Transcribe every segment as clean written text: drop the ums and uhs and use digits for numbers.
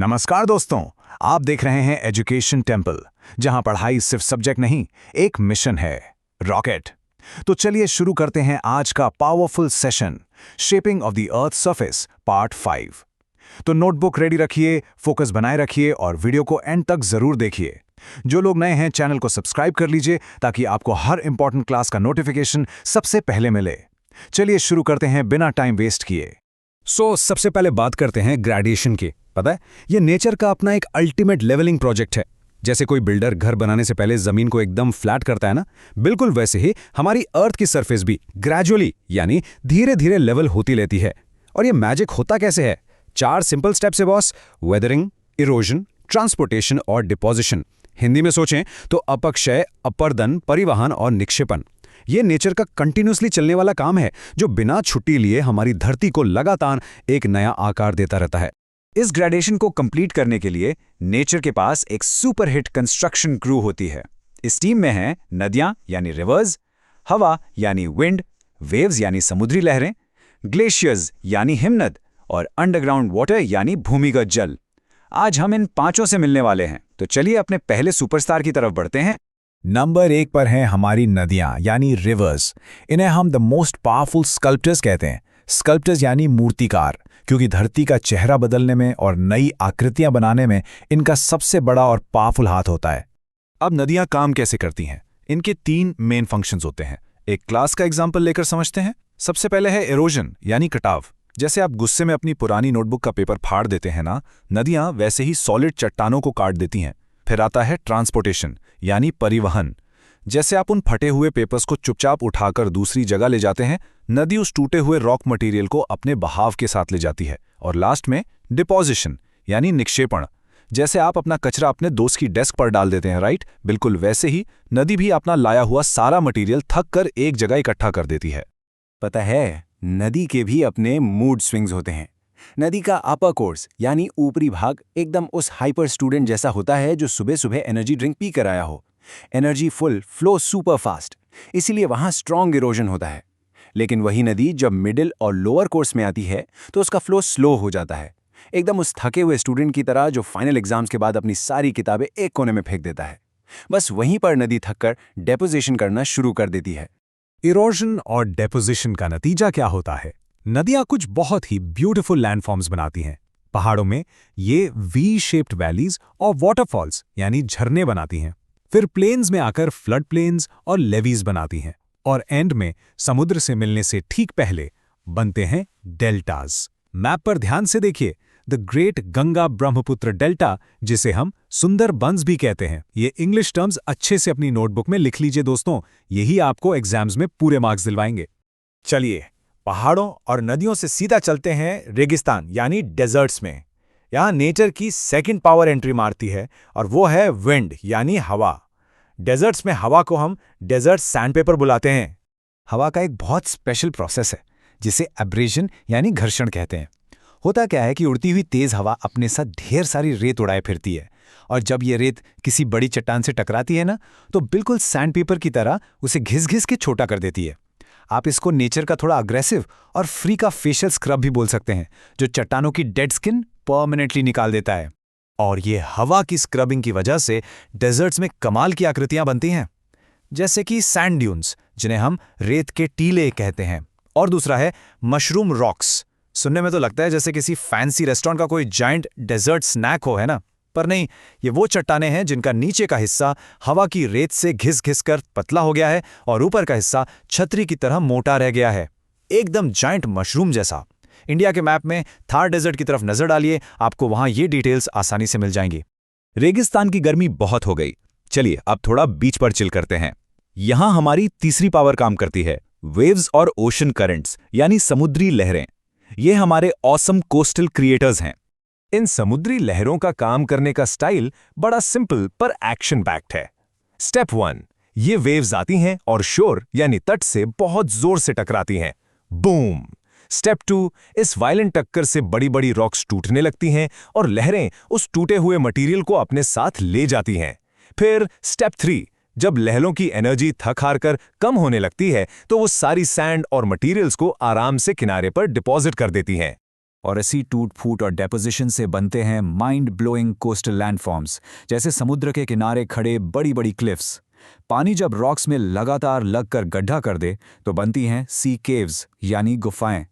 नमस्कार दोस्तों, आप देख रहे हैं एजुकेशन टेम्पल, जहां पढ़ाई सिर्फ सब्जेक्ट नहीं, एक मिशन है, रॉकेट। तो चलिए शुरू करते हैं आज का powerful session, shaping of the earth surface part 5। तो नोटबुक रेडी रखिए, फोकस बनाए रखिए और वीडियो को एंड तक जरूर देखिए। जो लोग नए हैं चैनल को सब्सक्राइब कर लीजिए ताकि आपको हर इंपॉर्टेंट क्लास का नोटिफिकेशन सबसे पहले मिले। चलिए शुरू करते हैं बिना टाइम वेस्ट किए। सबसे पहले बात करते हैं ग्रेडिएशन की। पता है, ये नेचर का अपना एक अल्टीमेट लेवलिंग प्रोजेक्ट है। जैसे कोई बिल्डर घर बनाने से पहले जमीन को एकदम फ्लैट करता है ना, बिल्कुल वैसे ही हमारी अर्थ की सरफेस भी ग्रेजुअली यानी धीरे धीरे लेवल होती लेती है। और ये मैजिक होता कैसे है? 4 सिंपल स्टेप से बॉस। वेदरिंग, इरोजन, ट्रांसपोर्टेशन और डिपोजिशन। हिंदी में सोचें तो अपक्षय, अपर्दन, परिवहन और निक्षेपण। ये नेचर का कंटिन्यूसली चलने वाला काम है जो बिना छुट्टी लिए हमारी धरती को लगातार एक नया आकार देता रहता है। इस ग्रेडेशन को कंप्लीट करने के लिए नेचर के पास एक सुपरहिट कंस्ट्रक्शन क्रू होती है। इस टीम में हैं नदियां यानी रिवर्स, हवा यानी विंड, वेव्स यानी समुद्री लहरें, ग्लेशियर्स यानी हिमनद और अंडरग्राउंड वाटर यानी भूमिगत जल। आज हम इन पांचों से मिलने वाले हैं, तो चलिए अपने पहले सुपरस्टार की तरफ बढ़ते हैं। नंबर 1 पर हैं हमारी नदियां यानी रिवर्स। इन्हें हम द मोस्ट पावरफुल स्कल्प्टर्स कहते हैं। स्कल्प्टर्स यानी मूर्तिकार, क्योंकि धरती का चेहरा बदलने में और नई आकृतियां बनाने में इनका सबसे बड़ा और पावरफुल हाथ होता है। अब नदियां काम कैसे करती हैं? इनके 3 मेन फंक्शंस होते हैं। एक क्लास का एग्जाम्पल लेकर समझते हैं। सबसे पहले है इरोजन यानी कटाव। जैसे आप गुस्से में अपनी पुरानी नोटबुक का पेपर फाड़ देते हैं ना, नदियां वैसे ही सॉलिड चट्टानों को काट देती हैं। फिर आता है ट्रांसपोर्टेशन यानी परिवहन। जैसे आप उन फटे हुए पेपर्स को चुपचाप उठाकर दूसरी जगह ले जाते हैं, नदी उस टूटे हुए रॉक मटेरियल को अपने बहाव के साथ ले जाती है। और लास्ट में डिपोजिशन यानी निक्षेपण। जैसे आप अपना कचरा अपने दोस्त की डेस्क पर डाल देते हैं, राइट? बिल्कुल वैसे ही नदी भी अपना लाया हुआ सारा मटेरियल थक कर एक जगह इकट्ठा कर देती है। पता है, नदी के भी अपने मूड स्विंग्स होते हैं। नदी का अपर कोर्स यानी ऊपरी भाग एकदम उस हाइपर स्टूडेंट जैसा होता है जो सुबह सुबह एनर्जी ड्रिंक पी कर आया हो। Energy full, flow super fast, इसीलिए वहां स्ट्रॉन्ग इरोजन होता है। लेकिन वही नदी जब मिडिल और लोअर कोर्स में आती है तो उसका फ्लो स्लो हो जाता है, एकदम उस थके हुए स्टूडेंट की तरह जो फाइनल एग्जाम्स के बाद अपनी सारी किताबें एक कोने में फेंक देता है। बस वहीं पर नदी थककर डेपोजिशन करना शुरू कर देती है। इरोजन और डेपोजिशन का नतीजा क्या होता है? नदियां कुछ बहुत ही ब्यूटीफुल लैंडफॉर्म्स बनाती हैं। पहाड़ों में ये वी शेप्ड वैलीज और वाटरफॉल्स यानी झरने बनाती हैं। फिर प्लेन्स में आकर फ्लड प्लेन्स और लेवीज बनाती हैं। और एंड में समुद्र से मिलने से ठीक पहले बनते हैं डेल्टाज। मैप पर ध्यान से देखिए, the great Ganga Brahmaputra delta, जिसे हम सुंदर बंस भी कहते हैं। ये इंग्लिश टर्म्स अच्छे से अपनी नोटबुक में लिख लीजिए दोस्तों, यही आपको एग्जाम्स में पूरे मार्क्स दिलवाएंगे। चलिए पहाड़ों और नदियों से सीधा चलते हैं रेगिस्तान यानी डेजर्ट्स में। यहाँ नेचर की सेकंड पावर एंट्री मारती है और वो है विंड यानी हवा। डेजर्ट्स में हवा को हम डेजर्ट सैंडपेपर बुलाते हैं। हवा का एक बहुत स्पेशल प्रोसेस है जिसे एब्रेशन यानी घर्षण कहते हैं। होता क्या है कि उड़ती हुई तेज हवा अपने साथ ढेर सारी रेत उड़ाए फिरती है, और जब ये रेत किसी बड़ी चट्टान से टकराती है ना, तो बिल्कुल सैंडपेपर की तरह उसे घिस घिस के छोटा कर देती है। आप इसको नेचर का थोड़ा अग्रेसिव और फ्री का फेशियल स्क्रब भी बोल सकते हैं, जो चट्टानों की डेड स्किन परमानेंटली निकाल देता है। और ये हवा की स्क्रबिंग की वजह से डेजर्ट्स में कमाल की आकृतियां बनती हैं, जैसे कि सैंड ड्यून्स, जिन्हें हम रेत के टीले कहते हैं। और दूसरा है मशरूम रॉक्स। सुनने में तो लगता है जैसे किसी फैंसी रेस्टोरेंट का कोई जायंट डेजर्ट स्नैक हो, है ना? पर नहीं, ये वो चट्टानें हैं जिनका नीचे का हिस्सा हवा की रेत से घिस घिस कर पतला हो गया है और ऊपर का हिस्सा छतरी की तरह मोटा रह गया है, एकदम जायंट मशरूम जैसा। इंडिया के मैप में थार डेजर्ट की तरफ नजर डालिए, आपको वहां ये डिटेल्स आसानी से मिल जाएंगी। रेगिस्तान की गर्मी बहुत हो गई, चलिए अब थोड़ा बीच पर चिल करते हैं। यहां हमारी तीसरी पावर काम करती है, वेव्स और ओशन करंट्स यानी समुद्री लहरें। ये हमारे ऑसम कोस्टल क्रिएटर्स हैं। इन समुद्री लहरों का काम करने का स्टाइल बड़ा सिंपल पर एक्शन पैक्ड है। स्टेप 1, ये वेव्स आती हैं और शोर यानी तट से बहुत जोर से टकराती हैं। बूम। स्टेप 2, इस वायलेंट टक्कर से बड़ी बड़ी रॉक्स टूटने लगती हैं और लहरें उस टूटे हुए मटेरियल को अपने साथ ले जाती हैं। फिर स्टेप 3, जब लहरों की एनर्जी थक हार कर कम होने लगती है तो वो सारी सैंड और मटेरियल्स को आराम से किनारे पर डिपॉजिट कर देती हैं। और इसी टूट फूट और डेपोजिशन से बनते हैं माइंड ब्लोइंग कोस्टल लैंडफॉर्म्स, जैसे समुद्र के किनारे खड़े बड़ी बड़ी क्लिफ्स। पानी जब रॉक्स में लगातार लगकर गड्ढा कर दे तो बनती हैं सी केव्स यानी गुफाएं।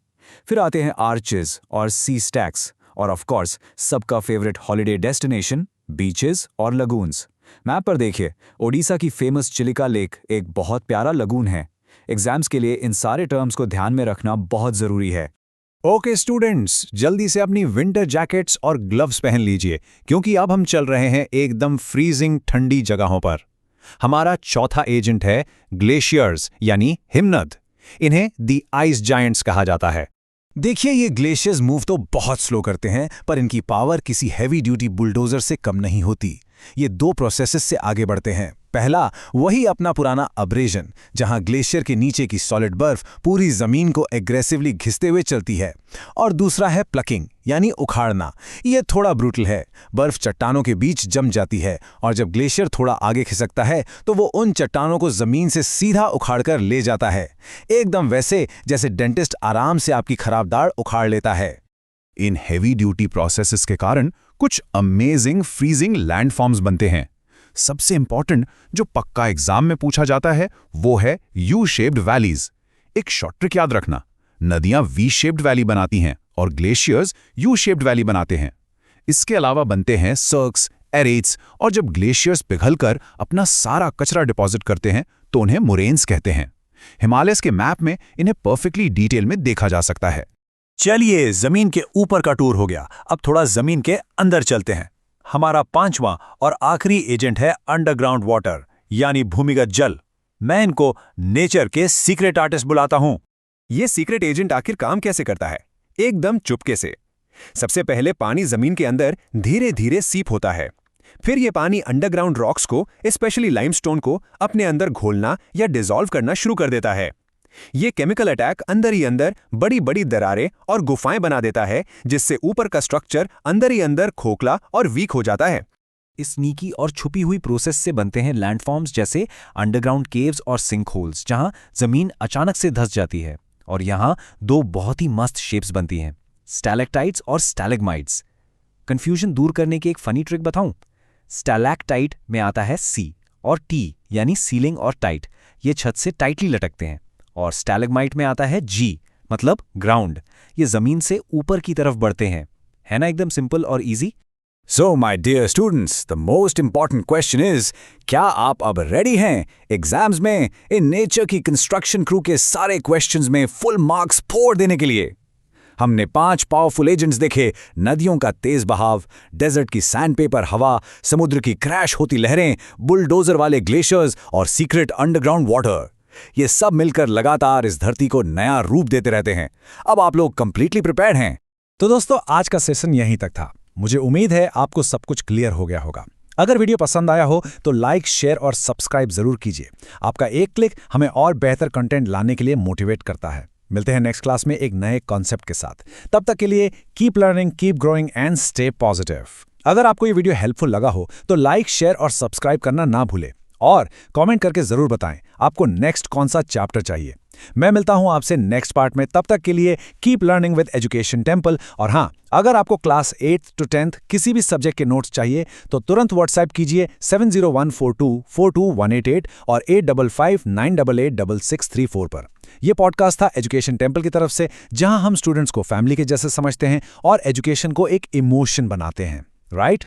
फिर आते हैं आर्चेस और सी स्टैक्स, और ऑफ कोर्स सबका फेवरेट हॉलिडे डेस्टिनेशन बीचेस और लगून्स। मैप पर देखिए, ओडिशा की फेमस चिलिका लेक एक बहुत प्यारा लगून है। एग्जाम्स के लिए इन सारे टर्म्स को ध्यान में रखना बहुत जरूरी है। ओके स्टूडेंट्स, जल्दी से अपनी विंटर जैकेट्स और ग्लव्स पहन लीजिए, क्योंकि अब हम चल रहे हैं एकदम फ्रीजिंग ठंडी जगहों पर। हमारा चौथा एजेंट है ग्लेशियर्स यानी हिमनद। इन्हें दी आइस जायंट्स कहा जाता है। देखिए, ये ग्लेशियर्स मूव तो बहुत स्लो करते हैं, पर इनकी पावर किसी हैवी ड्यूटी बुलडोजर से कम नहीं होती। ये दो प्रोसेसेस से आगे बढ़ते हैं। पहला, वही अपना पुराना अब्रेजन, जहां ग्लेशियर के नीचे की सॉलिड बर्फ पूरी जमीन को एग्रेसिवली घिसते हुए चलती है। और दूसरा है प्लकिंग यानी उखाड़ना। ये थोड़ा ब्रूटल है। बर्फ चट्टानों के बीच जम जाती है, और जब ग्लेशियर थोड़ा आगे खिसकता है तो वो उन चट्टानों को जमीन से सीधा उखाड़कर ले जाता है, एकदम वैसे जैसे डेंटिस्ट आराम से आपकी खराब दाढ़ उखाड़ लेता है। इन हेवी ड्यूटी प्रोसेसेस के कारण कुछ अमेजिंग फ्रीजिंग लैंडफॉर्म्स बनते हैं। सबसे इंपॉर्टेंट जो पक्का एग्जाम में पूछा जाता है वो है यू शेप्ड वैलीज। एक शॉर्ट ट्रिक याद रखना, नदियां वी शेप्ड वैली बनाती हैं और ग्लेशियर्स यू शेप्ड वैली बनाते हैं। इसके अलावा बनते हैं सर्क्स, एरेट्स, और जब ग्लेशियर्स पिघलकर अपना सारा कचरा डिपॉजिट करते हैं तो उन्हें मोरेन्स कहते हैं। हिमालयस के मैप में इन्हें परफेक्टली डिटेल में देखा जा सकता है। चलिए, जमीन के ऊपर का टूर हो गया, अब थोड़ा जमीन के अंदर चलते हैं। हमारा पांचवां और आखिरी एजेंट है अंडरग्राउंड वाटर यानी भूमिगत जल। मैं इनको नेचर के सीक्रेट आर्टिस्ट बुलाता हूं। ये सीक्रेट एजेंट आखिर काम कैसे करता है? एकदम चुपके से। सबसे पहले पानी जमीन के अंदर धीरे धीरे सीप होता है। फिर ये पानी अंडरग्राउंड रॉक्स को, स्पेशली लाइमस्टोन को, अपने अंदर घोलना या डिसॉल्व करना शुरू कर देता है। ये केमिकल अटैक अंदर ही अंदर बड़ी बड़ी दरारें और गुफाएं बना देता है, जिससे ऊपर का स्ट्रक्चर अंदर ही अंदर खोखला और वीक हो जाता है। इस स्नीकी और छुपी हुई प्रोसेस से बनते हैं लैंडफॉर्म्स, जैसे अंडरग्राउंड केव्स और सिंक होल्स, जहां जमीन अचानक से धंस जाती है। और यहां दो बहुत ही मस्त शेप्स बनती हैं, स्टैलेक्टाइट्स और स्टैलेग्माइट्स। कंफ्यूजन दूर करने की एक फनी ट्रिक बताऊं। स्टैलेक्टाइट में आता है सी और टी यानी सीलिंग और टाइट, ये छत से टाइटली लटकते हैं। और स्टैलेग्माइट में आता है जी मतलब ग्राउंड, ये जमीन से ऊपर की तरफ बढ़ते हैं। है ना एकदम सिंपल और easy. So my dear students, the most important question is, क्या आप अब रेडी हैं एग्जाम्स में इन नेचर की कंस्ट्रक्शन क्रू के सारे क्वेश्चंस में फुल मार्क्स फोड़ देने के लिए? हमने 5 पावरफुल एजेंट्स देखे, नदियों का तेज बहाव, डेजर्ट की सैंडपेपर हवा, समुद्र की क्रैश होती लहरें, बुलडोजर वाले ग्लेशियर्स और सीक्रेट अंडरग्राउंड वाटर। ये सब मिलकर लगातार इस धरती को नया रूप देते रहते हैं। अब आप लोग कंप्लीटली प्रिपेयर्ड हैं? तो दोस्तों, आज का सेशन यहीं तक था। मुझे उम्मीद है आपको सब कुछ क्लियर हो गया होगा। अगर वीडियो पसंद आया हो तो लाइक, शेयर और सब्सक्राइब जरूर कीजिए। आपका एक क्लिक हमें और बेहतर कंटेंट लाने के लिए मोटिवेट करता है। मिलते हैं नेक्स्ट क्लास में एक नए कॉन्सेप्ट के साथ। तब तक के लिए keep learning, keep growing and stay positive. अगर आपको ये वीडियो हेल्पफुल लगा हो तो लाइक, शेयर और सब्सक्राइब करना ना भूलें, और कमेंट करके जरूर बताएं आपको नेक्स्ट कौन सा चैप्टर चाहिए। मैं मिलता हूं आपसे नेक्स्ट पार्ट में। तब तक के लिए keep learning with education temple. और हाँ, अगर आपको क्लास 8th to 10th किसी भी सब्जेक्ट के नोट्स चाहिए तो तुरंत व्हाट्सएप कीजिए 7014242188 और 8559886634 पर। यह पॉडकास्ट था एजुकेशन टेंपल की तरफ से, जहां हम स्टूडेंट्स को फैमिली के जैसे समझते हैं और एजुकेशन को एक इमोशन बनाते हैं, राइट?